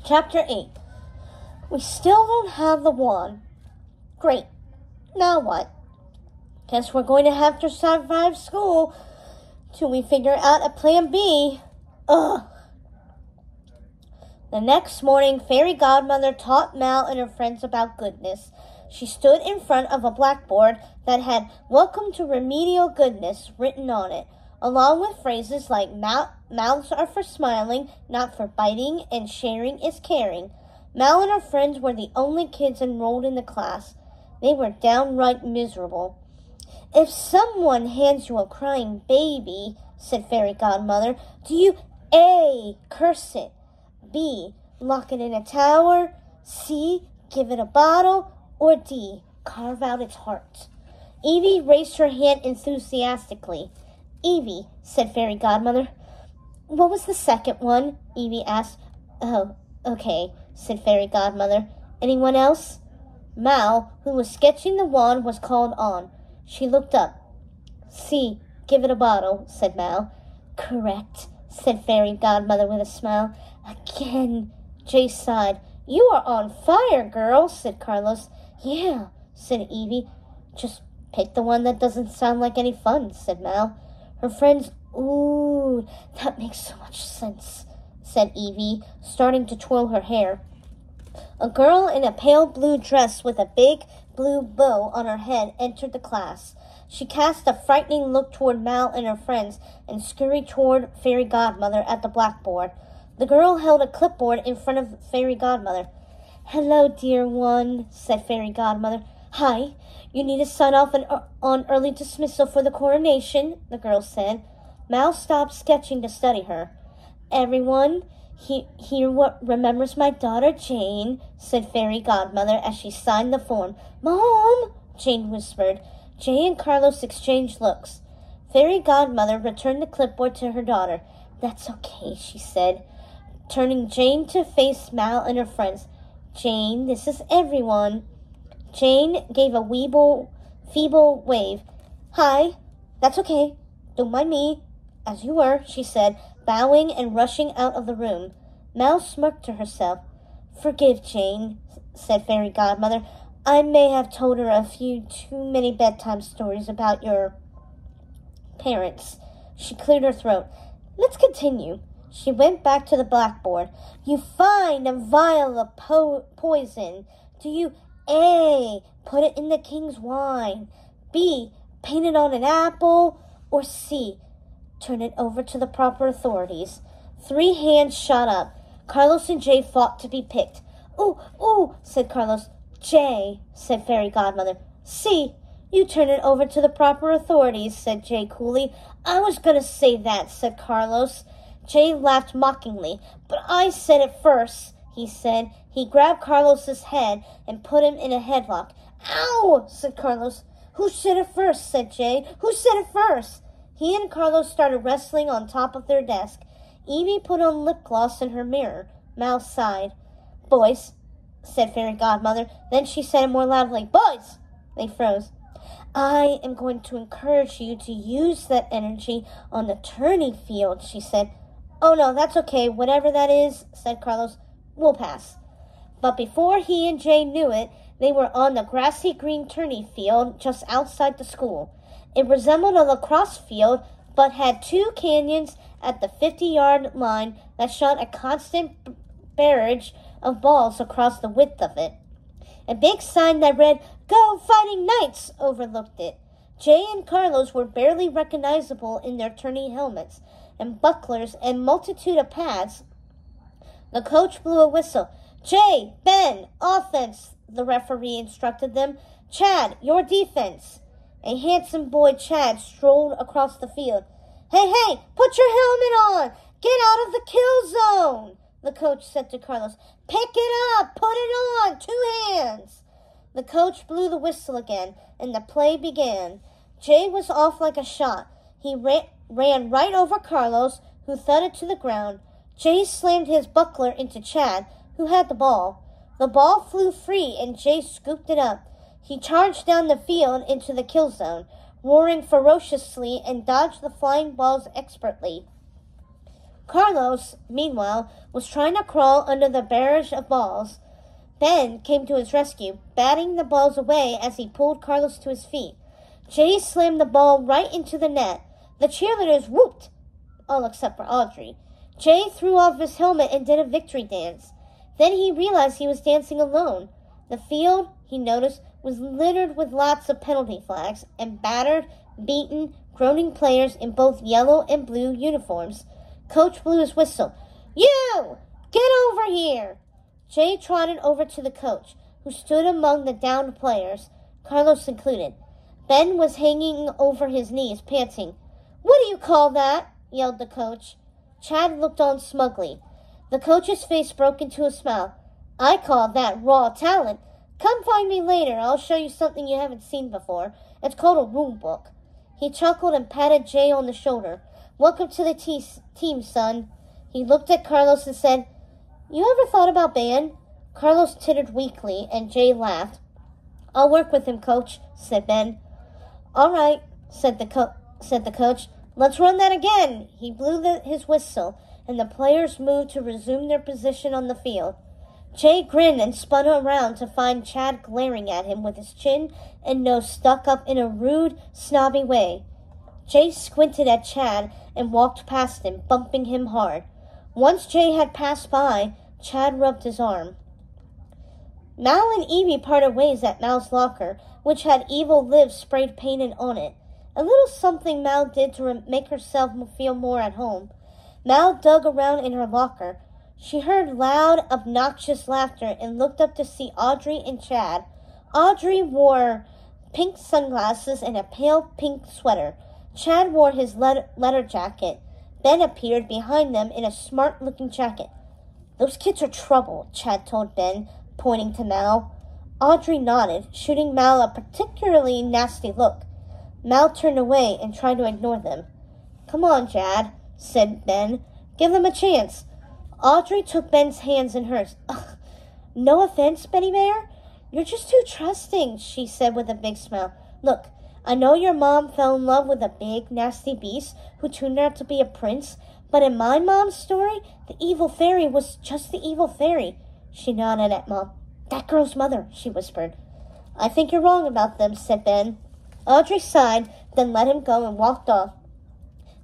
Chapter 8. We still don't have the wand. Great. Now what? Guess we're going to have to survive school till we figure out a plan B. Ugh. The next morning, Fairy Godmother taught Mal and her friends about goodness. She stood in front of a blackboard that had "Welcome to Remedial Goodness" written on it, along with phrases like "Mouths are for smiling, not for biting, and sharing is caring." Mal and her friends were the only kids enrolled in the class. They were downright miserable. "If someone hands you a crying baby," said Fairy Godmother, "do you A, curse it, B, lock it in a tower, C, give it a bottle, or D, carve out its heart?" Evie raised her hand enthusiastically. "Evie," said Fairy Godmother. "What was the second one?" Evie asked. "Oh, okay," said Fairy Godmother. "Anyone else?" Mal, who was sketching the wand, was called on. She looked up. "C, give it a bottle," said Mal. "Correct," said Fairy Godmother with a smile. "Again." Jay sighed. "You are on fire, girl," said Carlos. "Yeah," said Evie. "Just pick the one that doesn't sound like any fun," said Mal. Her friends, "Ooh, that makes so much sense," said Evie, starting to twirl her hair. A girl in a pale blue dress with a big blue bow on her head entered the class. She cast a frightening look toward Mal and her friends and scurried toward Fairy Godmother at the blackboard. The girl held a clipboard in front of Fairy Godmother. "Hello, dear one," said Fairy Godmother. "Hi, you need to sign off on early dismissal for the coronation," the girl said. Mal stopped sketching to study her. "Everyone, here what remembers my daughter Jane," said Fairy Godmother as she signed the form. "Mom," Jane whispered. Jay and Carlos exchanged looks. Fairy Godmother returned the clipboard to her daughter. "That's okay," she said, turning Jane to face Mal and her friends. "Jane, this is everyone." Jane gave a feeble wave. "Hi, that's okay. Don't mind me." "As you were," she said, bowing and rushing out of the room. Mal smirked to herself. "Forgive Jane," said Fairy Godmother. "I may have told her a few too many bedtime stories about your parents." She cleared her throat. "Let's continue." She went back to the blackboard. "You find a vial of poison. Do you A, put it in the king's wine, B, paint it on an apple, or C, turn it over to the proper authorities?" 3 hands shot up. Carlos and Jay fought to be picked. Ooh, said Carlos. "Jay," said Fairy Godmother. "C, you turn it over to the proper authorities," said Jay coolly. "I was going to say that," said Carlos. Jay laughed mockingly. "But I said it first," he said. He grabbed Carlos's head and put him in a headlock. "Ow!" said Carlos. "Who said it first?" said Jay. "Who said it first?" He and Carlos started wrestling on top of their desk. Evie put on lip gloss in her mirror. Mal sighed. "Boys," said Fairy Godmother. Then she said it more loudly. "Boys!" They froze. "I am going to encourage you to use that energy on the tourney field," she said. "Oh, no, that's okay. Whatever that is," said Carlos. "We'll pass." But before he and Jay knew it, they were on the grassy green tourney field just outside the school. It resembled a lacrosse field, but had 2 canyons at the 50-yard line that shot a constant barrage of balls across the width of it. A big sign that read, "Go Fighting Knights," overlooked it. Jay and Carlos were barely recognizable in their tourney helmets and bucklers and multitude of pads. The coach blew a whistle. "Jay, Ben, offense," the referee instructed them. "Chad, your defense." A handsome boy, Chad, strolled across the field. Hey, put your helmet on! Get out of the kill zone!" the coach said to Carlos. "Pick it up! Put it on! 2 hands!" The coach blew the whistle again, and the play began. Jay was off like a shot. He ran right over Carlos, who thudded to the ground. Jay slammed his buckler into Chad, who had the ball. The ball flew free, and Jay scooped it up. He charged down the field into the kill zone, roaring ferociously, and dodged the flying balls expertly. Carlos, meanwhile, was trying to crawl under the barrage of balls. Ben came to his rescue, batting the balls away as he pulled Carlos to his feet. Jay slammed the ball right into the net. The cheerleaders whooped, all except for Audrey. Jay threw off his helmet and did a victory dance. Then he realized he was dancing alone. The field, he noticed, was littered with lots of penalty flags and battered, beaten, groaning players in both yellow and blue uniforms. Coach blew his whistle. "You! Get over here!" Jay trotted over to the coach, who stood among the downed players, Carlos included. Ben was hanging over his knees, panting. "What do you call that?" yelled the coach. Chad looked on smugly. The coach's face broke into a smile. "I call that raw talent. Come find me later. I'll show you something you haven't seen before. It's called a rule book." He chuckled and patted Jay on the shoulder. "Welcome to the team, son." He looked at Carlos and said, "You ever thought about band?" Carlos tittered weakly, and Jay laughed. "I'll work with him, coach," said Ben. "All right," said the coach. "Let's run that again." He blew his whistle, and the players moved to resume their position on the field. Jay grinned and spun around to find Chad glaring at him with his chin and nose stuck up in a rude, snobby way. Jay squinted at Chad and walked past him, bumping him hard. Once Jay had passed by, Chad rubbed his arm. Mal and Evie parted ways at Mal's locker, which had Evil Live sprayed painted on it. A little something Mal did to make herself feel more at home. Mal dug around in her locker. She heard loud, obnoxious laughter and looked up to see Audrey and Chad. Audrey wore pink sunglasses and a pale pink sweater. Chad wore his leather jacket. Ben appeared behind them in a smart-looking jacket. "Those kids are trouble," Chad told Ben, pointing to Mal. Audrey nodded, shooting Mal a particularly nasty look. Mal turned away and tried to ignore them. "Come on, Chad," said Ben. "Give them a chance." Audrey took Ben's hands in hers. "Ugh, no offense, Benny Bear. You're just too trusting," she said with a big smile. "Look, I know your mom fell in love with a big, nasty beast who turned out to be a prince, but in my mom's story, the evil fairy was just the evil fairy." She nodded at Mom. "That girl's mother," she whispered. "I think you're wrong about them," said Ben. Audrey sighed, then let him go and walked off.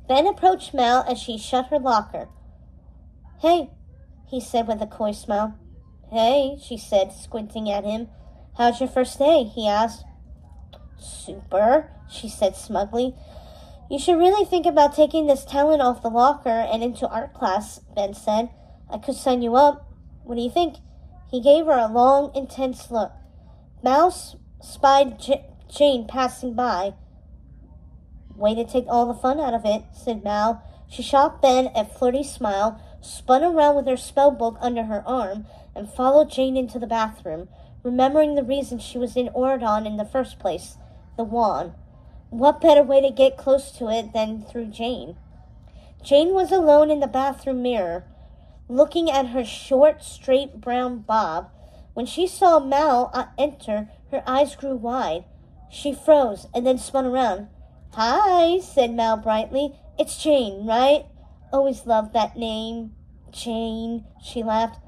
Ben approached Mal as she shut her locker. "Hey," he said with a coy smile. "Hey," she said, squinting at him. "How's your first day?" he asked. "Super," she said smugly. "You should really think about taking this talent off the locker and into art class," Ben said. "I could sign you up. What do you think?" He gave her a long, intense look. Mal spied Jane passing by. "Way to take all the fun out of it," said Mal. She shot Ben a flirty smile, spun around with her spell book under her arm, and followed Jane into the bathroom, remembering the reason she was in Oridon in the first place, the wand. What better way to get close to it than through Jane? Jane was alone in the bathroom mirror, looking at her short, straight brown bob. When she saw Mal enter, her eyes grew wide. She froze and then spun around. "Hi," said Mal brightly. "It's Jane, right? Always loved that name. Jane," she laughed.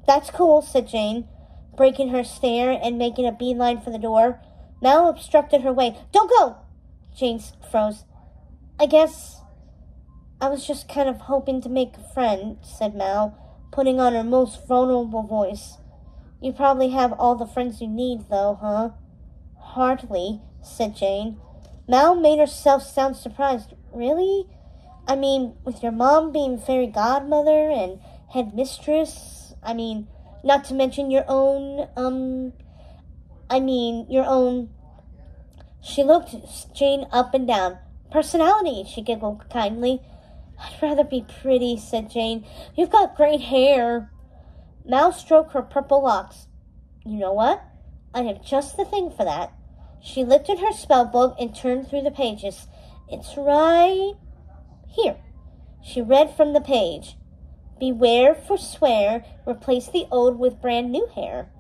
"That's cool," said Jane, breaking her stare and making a beeline for the door. Mal obstructed her way. "Don't go!" Jane froze. "I guess I was just kind of hoping to make a friend," said Mal, putting on her most vulnerable voice. "You probably have all the friends you need, though, huh?" "Hardly," said Jane. Mal made herself sound surprised. "Really? I mean, with your mom being fairy godmother and headmistress, not to mention your own, She looked Jane up and down. "Personality," she giggled kindly. "I'd rather be pretty," said Jane. "You've got great hair." Mal stroked her purple locks. "You know what? I have just the thing for that." She lifted her spell book and turned through the pages. "It's right here." She read from the page. "Beware, forswear, replace the old with brand new hair."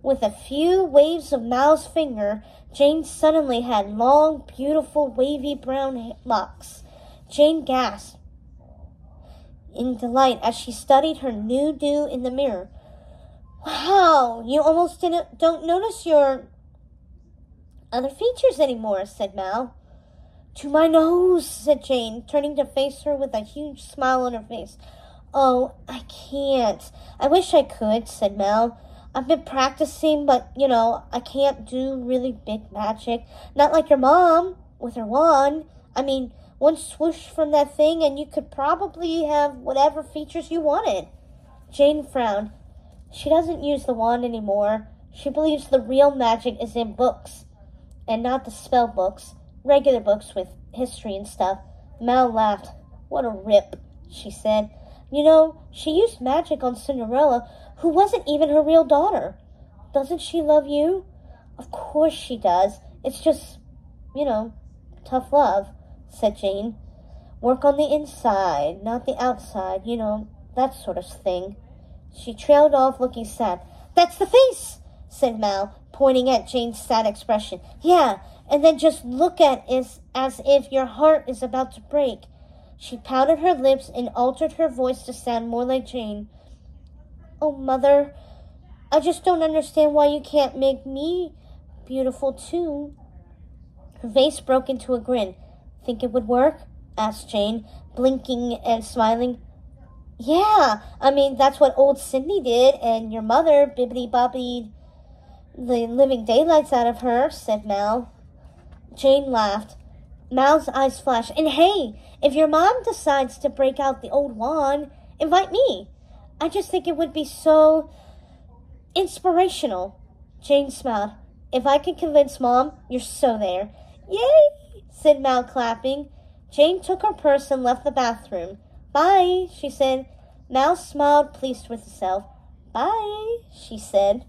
With a few waves of Mal's finger, Jane suddenly had long, beautiful, wavy brown locks. Jane gasped. in delight as she studied her new do in the mirror. Wow, you almost don't notice your other features anymore, said Mal. To my nose, said Jane, turning to face her with a huge smile on her face. Oh, I can't. I wish I could, said Mal. I've been practicing, but, I can't do really big magic. Not like your mom, with her wand. I mean, one swoosh from that thing and you could probably have whatever features you wanted. Jane frowned. She doesn't use the wand anymore. She believes the real magic is in books, and not the spell books, regular books with history and stuff. Mal laughed. What a rip, she said. She used magic on Cinderella, who wasn't even her real daughter. Doesn't she love you? Of course she does. It's just, tough love, said Jane. Work on the inside, not the outside, that sort of thing. She trailed off, looking sad. That's the face, said Mal, pointing at Jane's sad expression. Yeah, and then just look at it as if your heart is about to break. She pouted her lips and altered her voice to sound more like Jane. Oh, Mother, I just don't understand why you can't make me beautiful, too. Her face broke into a grin. Think it would work? Asked Jane, blinking and smiling. Yeah, that's what old Cindy did, and your mother bibbidi-bobbidi the living daylights out of her, said Mal. Jane laughed. Mal's eyes flashed. And hey, if your mom decides to break out the old wand, invite me. I just think it would be so inspirational. Jane smiled. If I can convince Mom, you're so there. Yay, said Mal, clapping. Jane took her purse and left the bathroom. Bye, she said. Mal smiled, pleased with herself. Bye, she said.